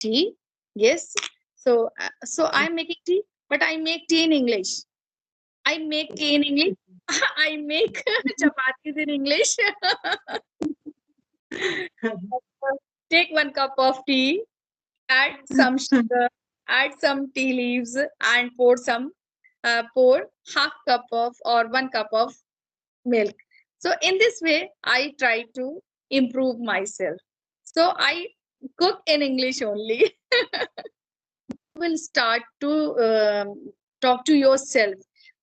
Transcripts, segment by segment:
tea. Yes. So I'm making tea, but I make tea in English. I make tea in English. I make chapatis in English. Take 1 cup of tea, add some sugar, add some tea leaves, and pour half cup of or 1 cup of milk. So in this way, I try to improve myself. So I cook in English only. Will start to talk to yourself,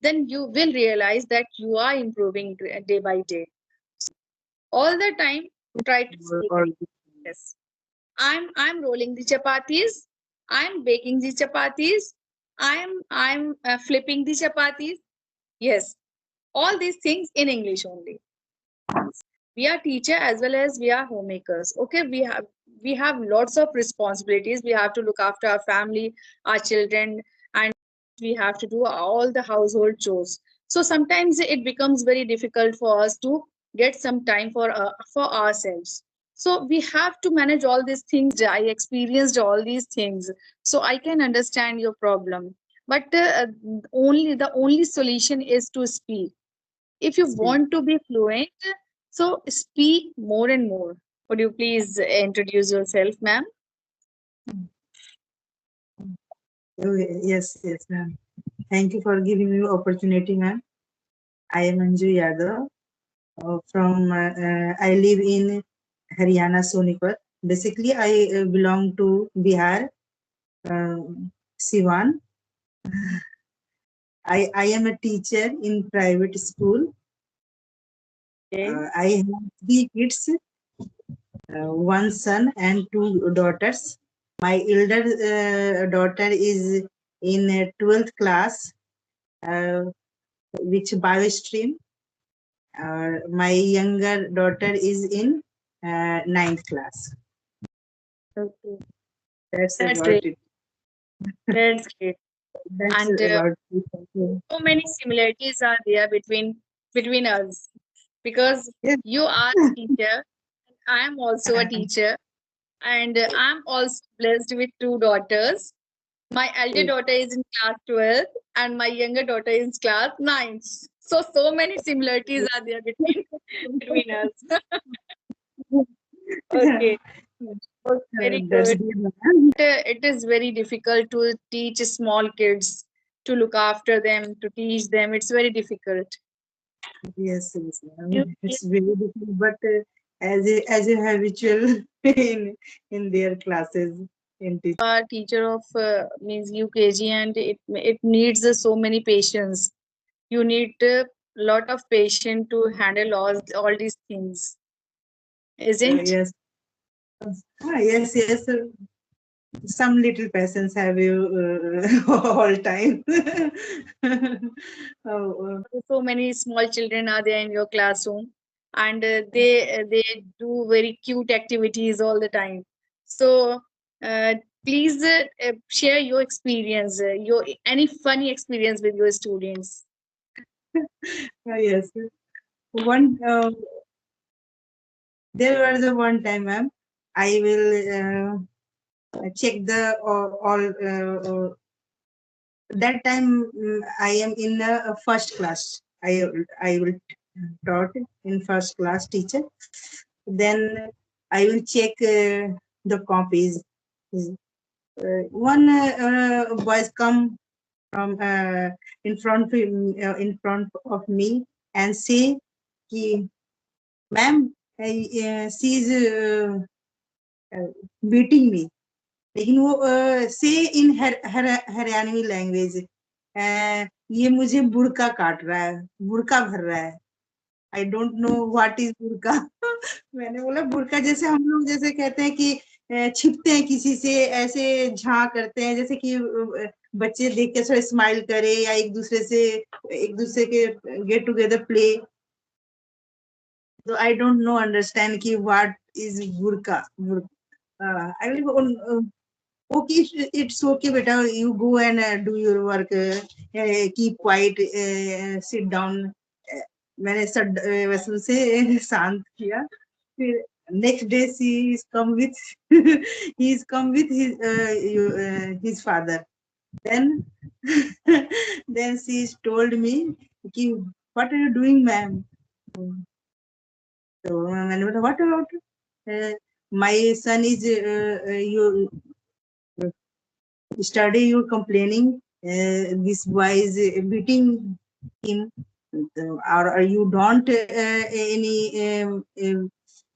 then you will realize that you are improving day by day. All the time, try to speak. Or Yes, I'm rolling the chapatis. I'm baking the chapatis. I'm flipping the chapatis. Yes, all these things in English only. We are teacher as well as we are homemakers. Okay, we have lots of responsibilities. We have to look after our family, our children, and we have to do all the household chores. So sometimes it becomes very difficult for us to get some time for ourselves. So we have to manage all these things. I experienced all these things, so I can understand your problem. But only the only solution is to speak. If you speak. want to be fluent, so speak more and more. Would you please introduce yourself, ma'am? Oh, yes, yes, ma'am. Thank you for giving me opportunity, ma'am. I am Anju Yadav. I live in Haryana, Sonipat. Basically, I belong to Bihar, uh, Siwan. I am a teacher in private school. Okay. I have 3 kids, one son and 2 daughters. My elder daughter is in 12th class, uh, which bio stream. My younger daughter is in 9th class. Okay. That's That's about great. it. That's great. That's And about it. so many similarities are there between us, because Yeah. you are a teacher, I am also a teacher, and I'm also blessed with 2 daughters. My elder daughter is in class 12 and my younger daughter is in class 9. So many similarities are there between us. Okay, very That's good. good. It is very difficult to teach small kids, to look after them, to teach them. It's very difficult. Yes, yes, You it's very difficult, but as a habitual in their classes in teaching. are teacher of means UKG, and it needs so many patience. You need a lot of patience to handle all these things, isn't? Yes, yes, yes. Some little patience have you all time. Oh, So many small children are there in your classroom, and they do very cute activities all the time. So uh, please share your experience, your any funny experience with your students. yes. One there was a one time, ma'am. I will check the all. That time I am in first class. I will taught in first class teacher. Then I will check the copies. One boys come from in front of me and say, "Ki, ma'am, she is beating me." लेकिन वो से इन Haryanvi language ये मुझे बुड़का काट रहा है, बुड़का भर रहा है। I don't know what is बुड़का। मैंने बोला बुड़का जैसे हम लोग जैसे कहते हैं कि छिपते हैं किसी से, ऐसे झांक करते हैं, जैसे कि बच्चे देख के थोड़ा स्माइल करे या एक दूसरे के गेट टुगेदर प्ले। तो आई डोंट नो अंडरस्टैंड कि व्हाट इज बुड़का। I will okay, it's okay, beta. You go and do your work. Keep quiet. Sit down. मैंने वैसे उसे शांत किया। फिर Next day she is come with he's come with his father. Then then she told me, "Ki, what are you doing, ma'am?" So what about my son is you study, you complaining, this boy is beating him, or you don't any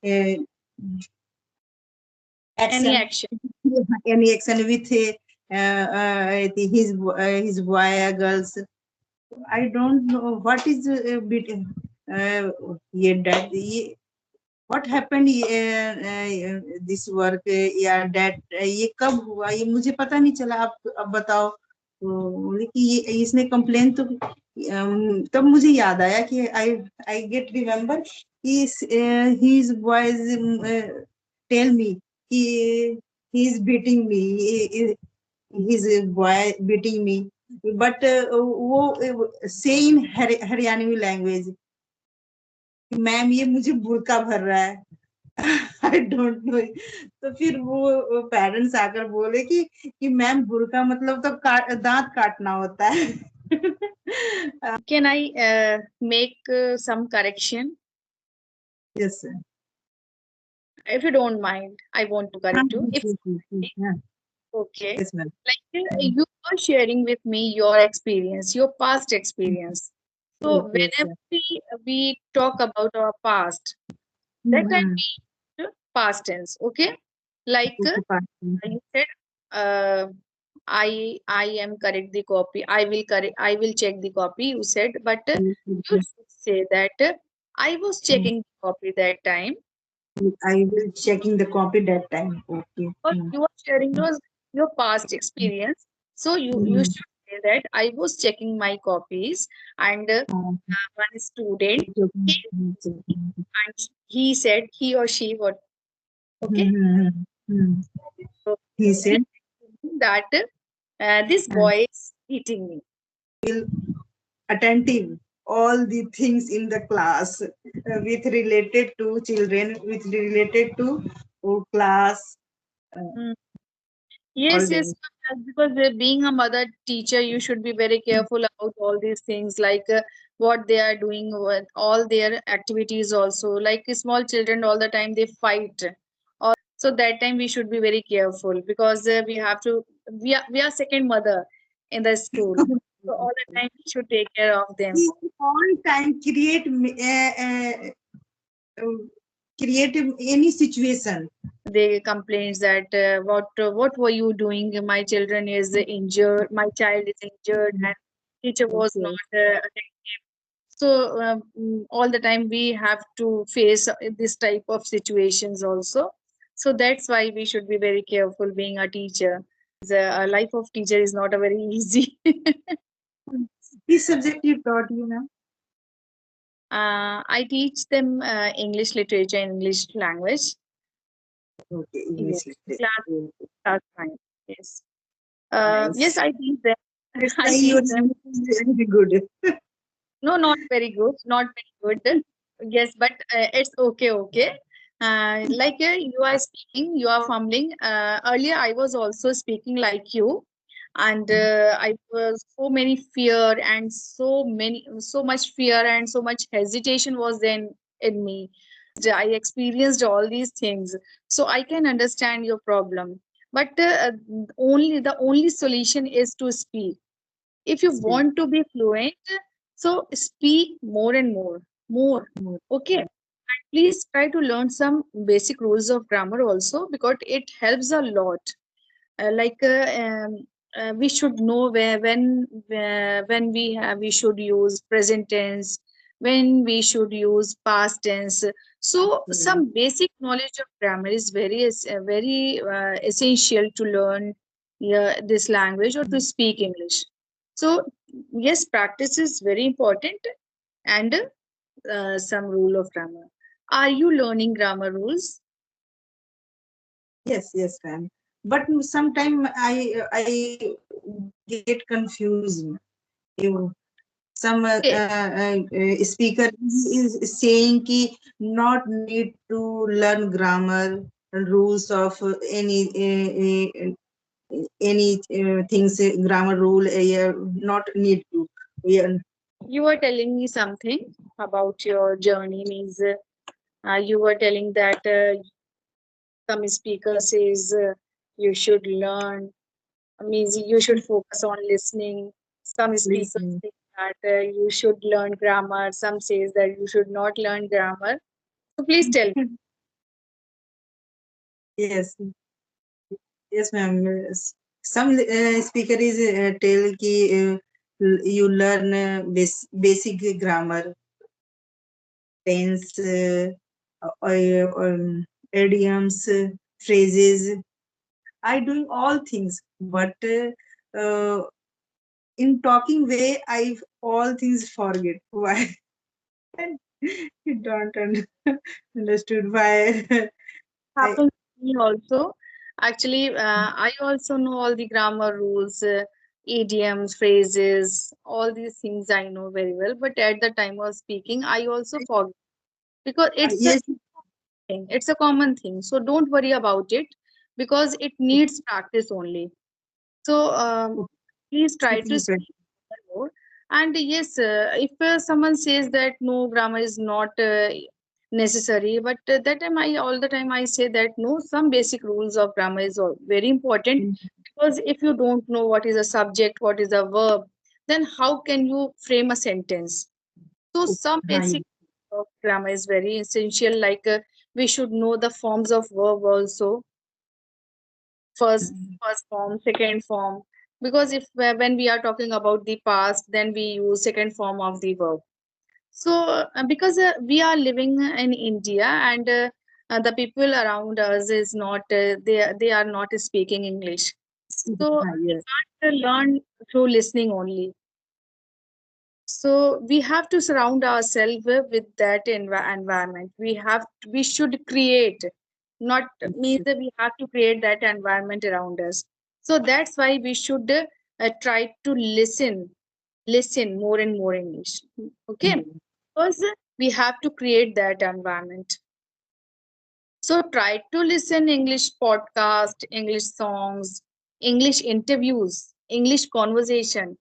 uh, Any action, action. any action with his boy or girls. I don't know what is beating. Yeah, that what happened this work या that ये कब हुआ, ये मुझे पता नहीं चला, आप अब बताओ। तो बोले कि ये इसने कंप्लेन तो तब मुझे याद आया कि I get remember he is boys tell me कि he is beating me, he is boy beating me, but वो से इन हरियाणवी लैंग्वेज, मैम ये मुझे बुरका भर रहा है। I don't no. तो फिर वो पेरेंट्स आकर बोले कि मैम बुरका मतलब तो दांत काटना होता है। Can I make some correction? Yes sir. If you don't mind, I want to correct you. If okay, yes ma'am. like you are sharing with me your experience, your past experience. So whenever we talk about our past, that time we use past tense. Okay, like you said, I am correct the copy. I will correct. I will check the copy. You said, but you should say that I was checking the copy that time. I will checking the copy that time. Okay. But you are sharing your past experience. So you should say that I was checking my copies and one student came and he said he or she what okay. So He said that this boy is beating me. attentive all the things in the class with related to children, with related to class. Mm. Yes, All yes, day. because being a mother teacher, you should be very careful about all these things, like what they are doing, with all their activities also. Like small children, all the time they fight, or so that time we should be very careful because we are second mother in the school, so all the time we should take care of them. We all time create any situation. They complains that what were you doing? My children is injured. My child is injured, and teacher was Okay. not attentive. So all the time we have to face this type of situations also. So that's why we should be very careful being a teacher. A life of teacher is not a very easy. This subject you taught you now? I teach them English literature and English language. Okay, Yes, English literature. class 9. Yes. Nice. Yes, I teach them. That's I why your teach them. English is very good. No, not very good. Not very good. Yes, but it's okay. Okay. Like you are speaking, you are fumbling. Earlier, I was also speaking like you, and I was so many fear and so much fear and so much hesitation was then in me. I experienced all these things, so I can understand your problem. But the only solution is to speak. If you want to be fluent, so speak more and more. Okay. And please try to learn some basic rules of grammar also because it helps a lot. We should know when we should use present tense, when we should use past tense. So some basic knowledge of grammar is very essential to learn this language or to speak English. So yes, practice is very important and some rule of grammar. Are you learning grammar rules? Yes, yes, ma'am. But sometimes I get confused. You Some Okay. speaker is saying ki not need to learn grammar and rules of any things, grammar rule, not need to. Yeah. You were telling me something about your journey, means you were telling that some speaker says you should learn, means you should focus on listening. Some speakers Listen. say that you should learn grammar. Some says that you should not learn grammar. So please tell me. Yes, yes, ma'am. Some speaker is tell ki you learn basic grammar, tense, idioms, phrases. I doing all things, but in talking way, I all things forget. Why? You don't understood why. I, Happens to me also. Actually, I also know all the grammar rules, idioms, phrases, all these things I know very well. But at the time of speaking, I also forget because it's a yes, thing. It's a common thing. So don't worry about it because it needs practice only. So please try to speaking speak more. And yes, if someone says that no, grammar is not necessary, but that time I all the time I say that no, some basic rules of grammar is very important, practice. because if you don't know what is a subject, what is a verb, then how can you frame a sentence? So some Hi. basic of grammar is very essential. Like we should know the forms of verb also, first form, second form, because if when we are talking about the past, then we use second form of the verb. So because we are living in India, and the people around us is not they are not speaking English, so Hi, we yes. can't learn through listening only. So we have to surround ourselves with that environment. We should create, not means that we have to create that environment around us. So that's why we should try to listen more and more English. Okay, because we have to create that environment. So try to listen English podcast, English songs, English interviews, English conversation.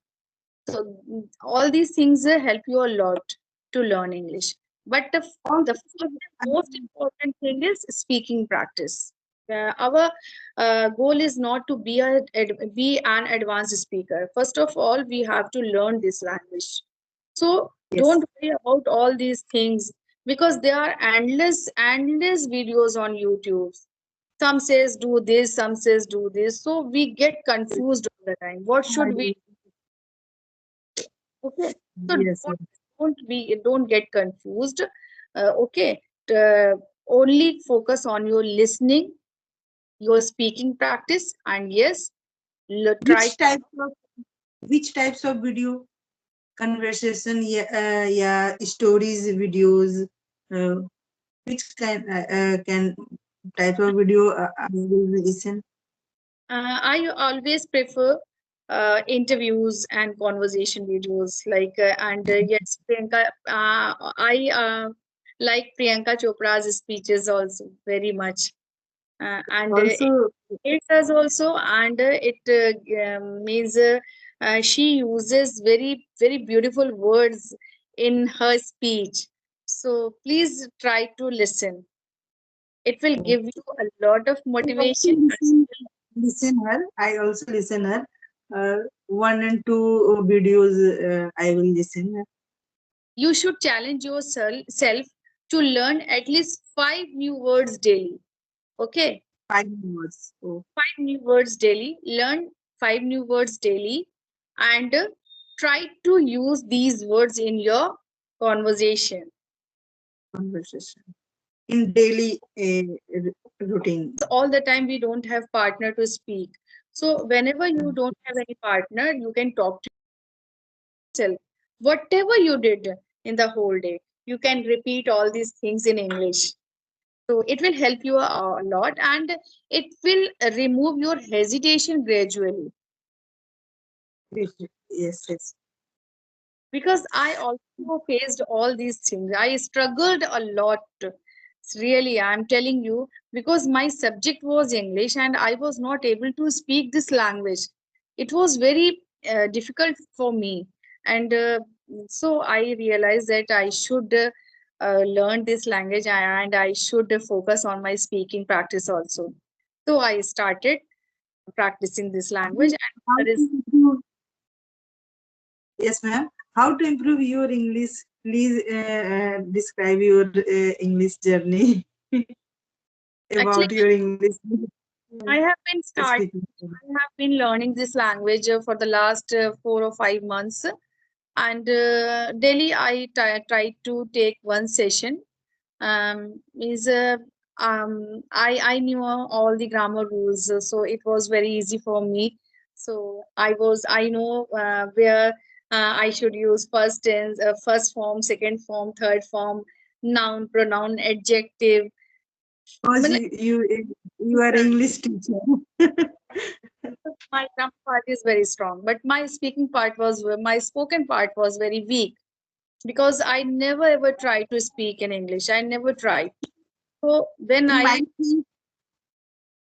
So all these things help you a lot to learn English. But the Also, first and most important thing is speaking practice. Our goal is not to be an advanced speaker. First of all, we have to learn this language. So yes, don't worry about all these things, because there are endless videos on YouTube. Some says do this, some says do this. So we get confused all the time. What should we? Okay, so yes, yes. don't get confused. Okay, uh, only focus on your listening, your speaking practice, and yes, try Which types of video conversation? Yeah, yeah, stories, videos. Uh, which can type of video I will listen? I always prefer interviews and conversation videos. Like and yes, Priyanka. I like Priyanka Chopra's speeches also very much, and Also, it does also, and it means she uses very beautiful words in her speech. So please try to listen. It will give you a lot of I also motivation. listen her. I also listen her. One and two videos I will listen. You should challenge yourself self to learn at least 5 new words daily. Okay, 5 minutes. Oh, 5 new words daily. Learn 5 new words daily, and try to use these words in your conversation. conversation in daily routine. All the time we don't have partner to speak. So whenever you don't have any partner, you can talk to yourself. Whatever you did in the whole day, you can repeat all these things in English. So it will help you a lot, and it will remove your hesitation gradually. Yes, yes. because I also faced all these things. I struggled a lot. Really, I'm telling you, because my subject was English and I was not able to speak this language. It was very difficult for me. And so I realized that I should learn this language and I should focus on my speaking practice also. So I started practicing this language, and How there to is improve? Yes, ma'am. How to improve your English? Please describe your English journey actually about your English I have been start speaking. I have been learning this language for the last 4 or 5 months, and daily I try to take one session. Is I knew all the grammar rules, so it was very easy for me. So I know where I should use first tense, first form, second form, third form, noun, pronoun, adjective. Because मतलब you are English teacher. my grammar part is very strong, but my spoken part was very weak because I never ever tried to speak in English. I never tried. So when In my I thing,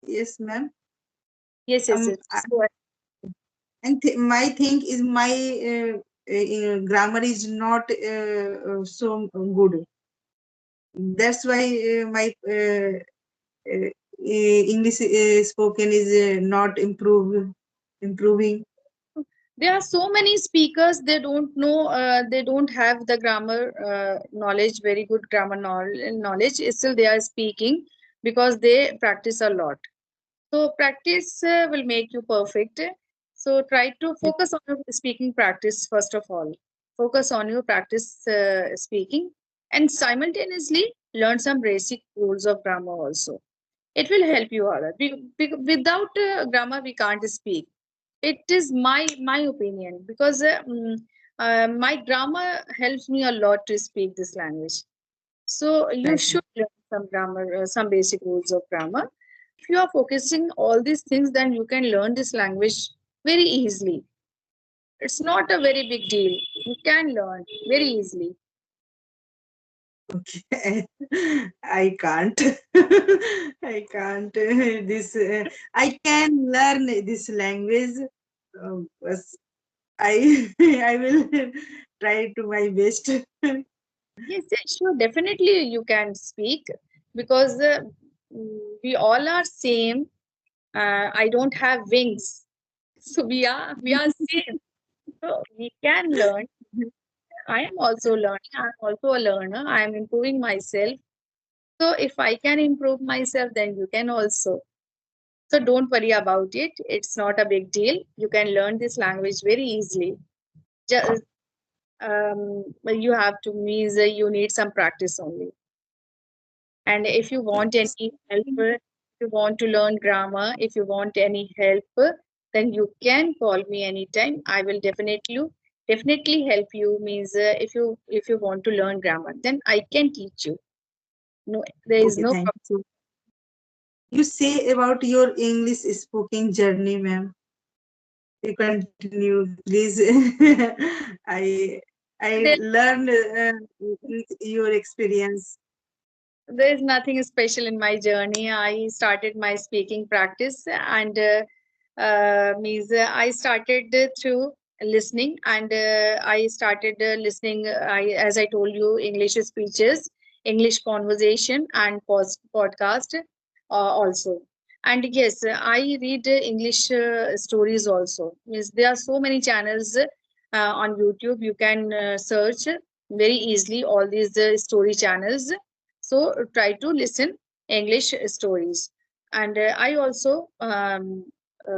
yes, ma'am. yes yes yes. I, So and my thing is my grammar is not so good. That's why my English spoken is not improving. there are so many speakers, they don't know, they don't have the grammar knowledge, very good grammar knowledge. Still they are speaking because they practice a lot. So practice will make you perfect. So try to focus on your speaking practice first of all. Focus on your practice speaking, and simultaneously learn some basic rules of grammar also. It will help you a lot. Without grammar, we can't speak. It is my opinion because my grammar helps me a lot to speak this language. So you Right. should learn some grammar, some basic rules of grammar. If you are focusing all these things, then you can learn this language very easily. It's not a very big deal. You can learn very easily. Okay. I can't. I can't. This I can learn this language. But I I will try to my best. Yes, yes, sure, definitely you can speak because we all are same. I don't have wings, so we are same. So we can learn. I am also learning. I'm also a learner. I am improving myself. So if I can improve myself, then you can also. So don't worry about it. It's not a big deal. You can learn this language very easily. Just but you have to means you need some practice only. And if you want any help, if you want to learn grammar, if you want any help, then you can call me anytime. I will definitely help you. Means if you want to learn grammar, then I can teach you. No, there is Okay, no thank you. You say about your English speaking journey, ma'am. You continue, please. I I problem. learned your experience. There is nothing special in my journey. I started my speaking practice, and means I started through listening, and I started listening. As I told you, English speeches, English conversation, and podcast also. And yes, I read English stories also. Means there are so many channels on YouTube. You can search very easily all these story channels, so try to listen English stories. And I also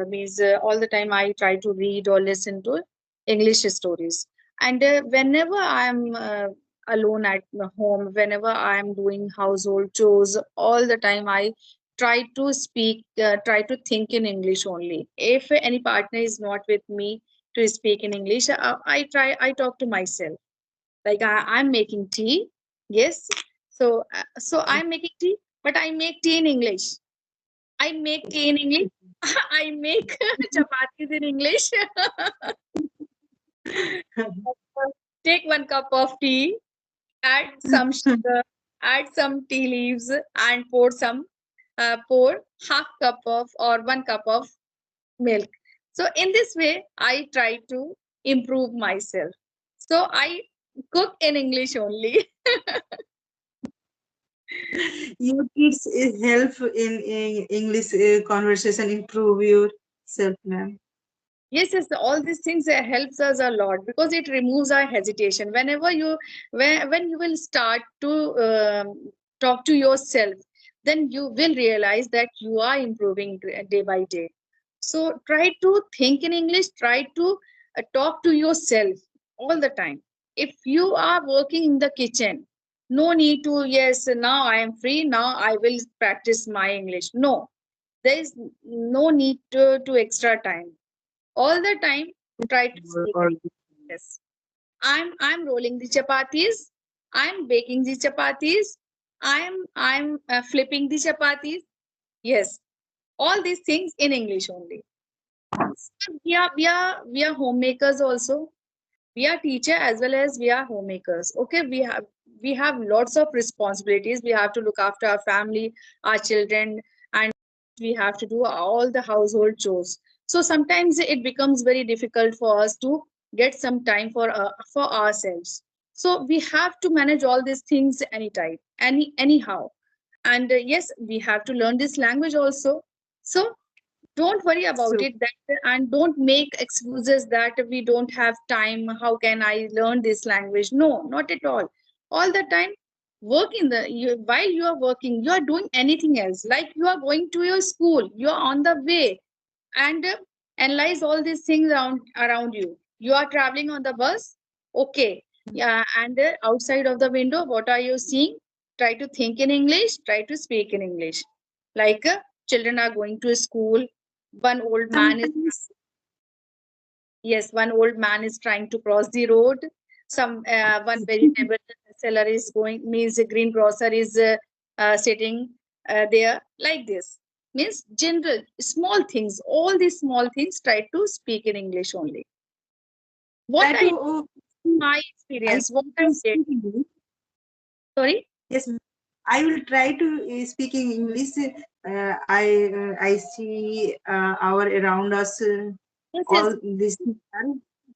means all the time I try to read or listen to English stories. And whenever I'm alone at home, whenever I'm doing household chores, all the time I try to speak, try to think in English only. If any partner is not with me to speak in English, I talk to myself. Like I'm making tea. Yes. So I'm making tea, but I make tea in English. I make tea in English. I make chapatis in English. take 1 cup of tea, add some sugar, add some tea leaves, and pour half cup of or 1 cup of milk. So in this way, I try to improve myself. So I cook in English only. Your kids help in English conversation, improve yourself, ma'am. Yes, all these things helps us a lot because it removes our hesitation. Whenever when you will start to talk to yourself, then you will realize that you are improving day by day. So try to think in English, try to talk to yourself all the time. If you are working in the kitchen, no need to, yes, now I am free, now I will practice my English. No, there is no need to extra time. All the time try to speak Or in English. I'm rolling the chapatis, I'm baking the chapatis, I'm flipping the chapatis. Yes, all these things in English only. So we are homemakers also. We are teacher as well as we are homemakers. Okay, we have lots of responsibilities. We have to look after our family, our children, and we have to do all the household chores. So sometimes it becomes very difficult for us to get some time for ourselves. So we have to manage all these things anytime, anyhow. And yes, we have to learn this language also. So don't worry about so it that, and don't make excuses that we don't have time, how can I learn this language. No, not at all the time. While you are working, you are doing anything else, like you are going to your school, you are on the way, and analyze all these things around you. You are traveling on the bus, okay, yeah, and outside of the window, what are you seeing? Try to think in English, try to speak in English. Like children are going to school, one old man is sometimes yes, one old man is trying to cross the road. Some one vegetable seller is going, means a green grocer is sitting there, like this. Means general small things, all these small things try to speak in English only. What try to I my I experience, what try I to did. speak English. Sorry. Yes, ma'am. I will try to speak in English. I see our around us Yes, yes, all this,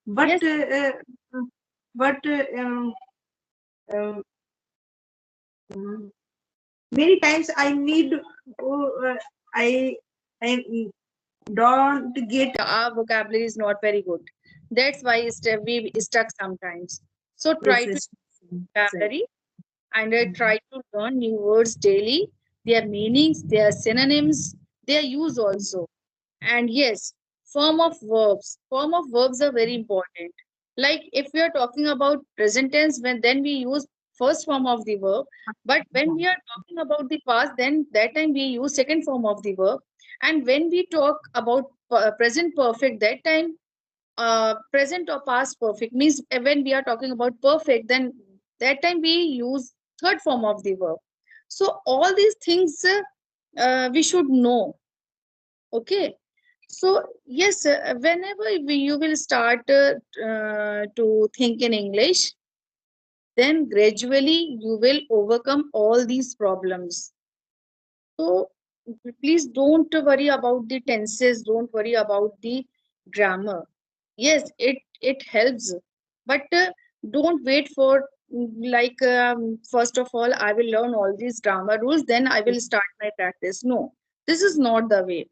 but yes. but um, um, many times I need I I don't get. Our vocabulary is not very good. That's why we stuck sometimes. So Yes, try to yes, sir. vocabulary, and I try to learn new words daily, their meanings, their synonyms, their use also. And yes, form of verbs are very important. Like if we are talking about present tense, when then we use first form of the verb, but when we are talking about the past, then that time we use second form of the verb. And when we talk about present perfect, that time present or past perfect, means when we are talking about perfect, then that time we use third form of the verb. So all these things we should know. Okay, so yes, whenever you will start to think in English, then gradually you will overcome all these problems. So please don't worry about the tenses, don't worry about the grammar. Yes, it helps, but don't wait for like first of all I will learn all these grammar rules, then I will start my practice. No, this is not the way.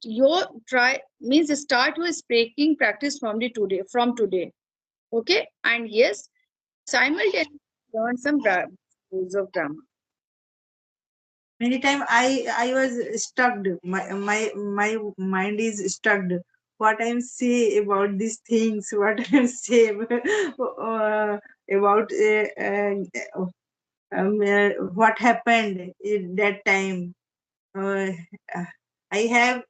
Your try means start your speaking practice from today. Okay, and yes, simultaneously learn some rules of grammar. Many time I was stuck. My mind is stuck. What I'm say about these things? What I'm say about what happened in that time? Uh, I have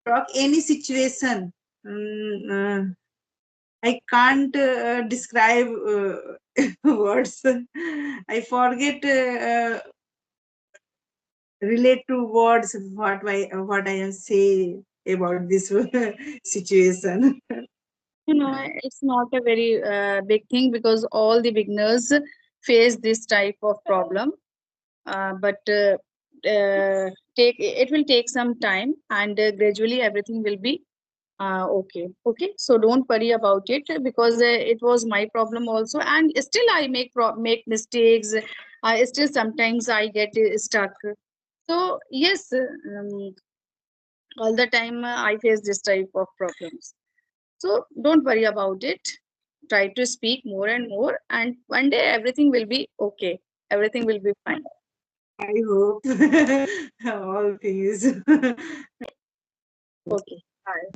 talk any situation. I can't describe words. I forget relate to words what I am say about this situation. It's not a very big thing because all the beginners face this type of problem. But take it will take some time, and gradually everything will be okay. So don't worry about it, because it was my problem also, and still I make mistakes. Still sometimes I get stuck. So yes, all the time I face this type of problems. So don't worry about it. Try to speak more and more, and one day everything will be okay. Everything will be fine. I hope all things. Okay. Bye.